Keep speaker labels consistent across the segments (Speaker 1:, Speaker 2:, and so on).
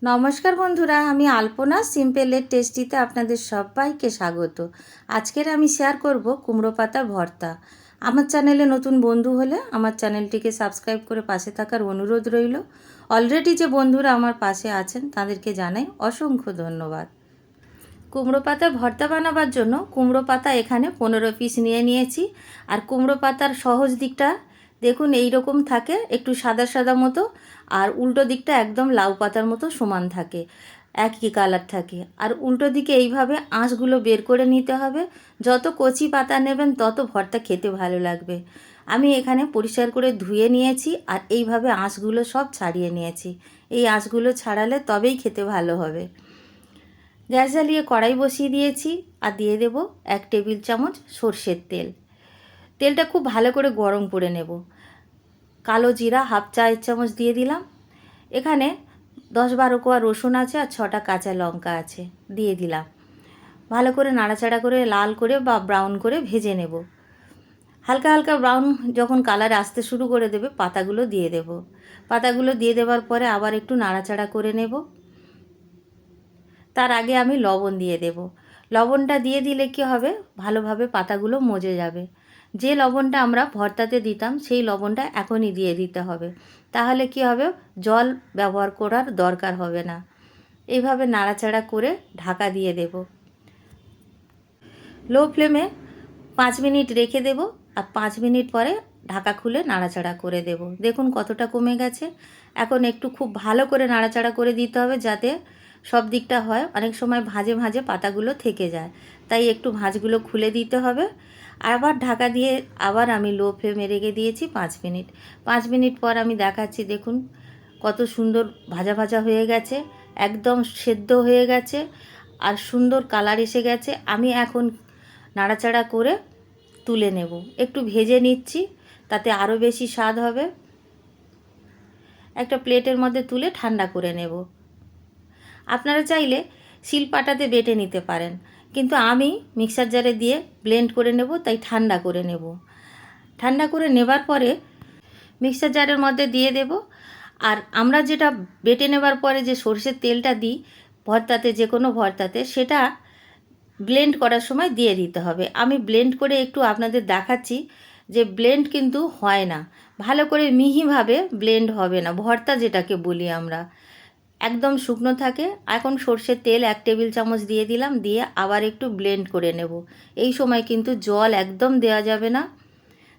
Speaker 1: নমস্কার বন্ধুরা, আমি আলপনা সিম্পলের টেস্টিতে আপনাদের সবাইকে স্বাগত। আজকের আমি শেয়ার করব কুমড়ো পাতার ভর্তা। আমার চ্যানেলে নতুন বন্ধু হলে আমার চ্যানেলটিকে সাবস্ক্রাইব করে পাশে থাকার অনুরোধ রইল। অলরেডি যে বন্ধুরা আমার পাশে আছেন তাদেরকে জানাই অসংখ্য ধন্যবাদ। কুমড়ো পাতার ভর্তা বানাবার জন্য কুমড়ো পাতা এখানে 15 পিস নিয়ে নিয়েছি। আর কুমড়ো পাতার সহজ দিকটা দেখুন এই রকম থাকে, একটু সাদা সাদা মতো, আর উল্টো দিকটা একদম লাউ পাতার মতো সমান থাকে, একই কালার থাকে। আর উল্টো দিকে এইভাবে আঁশগুলো বের করে নিতে হবে। যত কচি পাতা নেবেন তত ভর্তা খেতে ভালো লাগবে। আমি এখানে পরিষ্কার করে ধুয়ে নিয়েছি আর এইভাবে আঁশগুলো সব ছাড়িয়ে নিয়েছি। এই আঁশগুলো ছাড়ালে তবেই খেতে ভালো হবে। গ্যাস জ্বালিয়ে কড়াই বসিয়ে দিয়েছি আর দিয়ে দেব 1 টেবিল চামচ সর্ষের তেল। তেলটা খুব ভালো করে গরম করে নেব। কালো জিরা হাফ চায়ের চামচ দিয়ে দিলাম। এখানে 10-12 কোয়া রসুন আছে আর 6টা কাঁচা লঙ্কা আছে, দিয়ে দিলাম। ভালো করে নাড়াচাড়া করে লাল করে বা ব্রাউন করে ভেজে নেব। হালকা হালকা ব্রাউন যখন কালার আসতে শুরু করে দেবে পাতাগুলো দিয়ে দেব। পাতাগুলো দিয়ে দেওয়ার পরে আবার একটু নাড়াচাড়া করে নেব। তার আগে আমি লবণ দিয়ে দেব। লবণটা দিয়ে দিলে কি হবে, ভালোভাবে পাতাগুলো মজে যাবে। যে লবণটা আমরা ভর্তাতে দিতাম সেই লবণটা এখনই দিয়ে দিতে হবে, তাহলে কি হবে, জল ব্যবহার করার দরকার হবে না। এইভাবে নাড়াচাড়া করে ঢাকা দিয়ে দেব। লো ফ্লেমে 5 মিনিট রেখে দেব আর 5 মিনিট পরে ঢাকা খুলে নাড়াচাড়া করে দেব। দেখুন কতটা কমে গেছে। এখন একটু খুব ভালো করে নাড়াচাড়া করে দিতে হবে যাতে সব দিকটা হয়। অনেক সময় ভাঁজে ভাঁজে পাতাগুলো থেকে যায়, তাই একটু ভাঁজগুলো খুলে দিতে হবে। আবার ঢাকা দিয়ে আবার আমি লো ফ্লেমে রেখে দিয়েছি 5 মিনিট। 5 মিনিট পর আমি দেখাচ্ছি, দেখুন কত সুন্দর ভাজা ভাজা হয়ে গেছে, একদম সেদ্ধ হয়ে গেছে আর সুন্দর কালার এসে গেছে। আমি এখন নাড়াচাড়া করে তুলে নেব। একটু ভেজে নিচ্ছি, তাতে আরও বেশি স্বাদ হবে। একটা প্লেটের মধ্যে তুলে ঠান্ডা করে নেব। আপনারা চাইলে শিলপাটাতে বেটে নিতে পারেন, কিন্তু আমি মিক্সার জারে দিয়ে ব্লেন্ড করে নেব, তাই ঠান্ডা করে নেব। ঠান্ডা করে নেবার পরে মিক্সার জারের মধ্যে দিয়ে দেব। আর আমরা যেটা বেটে নেবার পরে যে সরষের তেলটা দিই ভর্তাতে, যে কোনো ভর্তাতে, সেটা ব্লেন্ড করার সময় দিয়ে দিতে হবে। আমি ব্লেন্ড করে একটু আপনাদের দেখাচ্ছি যে ব্লেন্ড কিন্তু হয় না, ভালো করে মিহিভাবে ব্লেন্ড হবে না। ভর্তা যেটাকে বলি আমরা, একদম শুকনো থাকে। এখন সর্ষের তেল 1 টেবিল চামচ দিয়ে দিলাম, দিয়ে আবার একটু ব্লেন্ড করে নেব। এই সময় কিন্তু জল একদম দেওয়া যাবে না।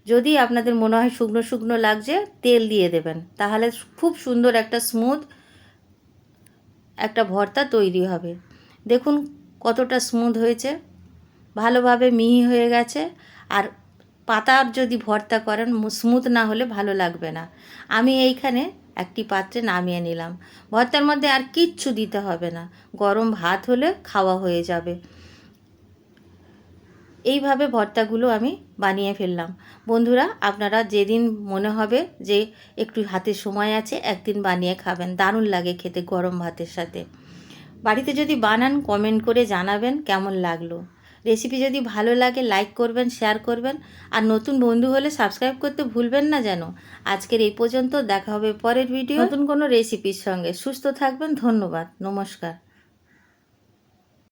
Speaker 1: যদি আপনাদের মনে হয় শুকনো শুকনো লাগছে, তেল দিয়ে দেবেন, তাহলে খুব সুন্দর একটা স্মুথ একটা ভর্তা তৈরি হবে। দেখুন কতটা স্মুথ হয়েছে, ভালোভাবে মিহি হয়ে গেছে। আর পাতার যদি ভর্তা করেন স্মুথ না হলে ভালো লাগবে না। আমি এইখানে একটি পাত্রে নামিয়ে নিলাম। ভর্তার মধ্যে আর কিচ্ছু দিতে হবে না, গরম ভাত হলে খাওয়া হয়ে যাবে। এইভাবে ভর্তাগুলো আমি বানিয়ে ফেললাম। বন্ধুরা, আপনারা যেদিন মনে হবে যে একটু হাতে সময় আছে, একদিন বানিয়ে খাবেন, দারুণ লাগে খেতে গরম ভাতের সাথে। বাড়িতে যদি বানান কমেন্ট করে জানাবেন কেমন লাগলো। রেসিপি যদি ভালো লাগে লাইক করবেন, শেয়ার করবেন, আর নতুন বন্ধু হলে সাবস্ক্রাইব করতে ভুলবেন না যেন। আজকের এই পর্যন্ত, দেখা হবে পরের ভিডিও নতুন কোনো রেসিপির সঙ্গে। সুস্থ থাকবেন, ধন্যবাদ, নমস্কার।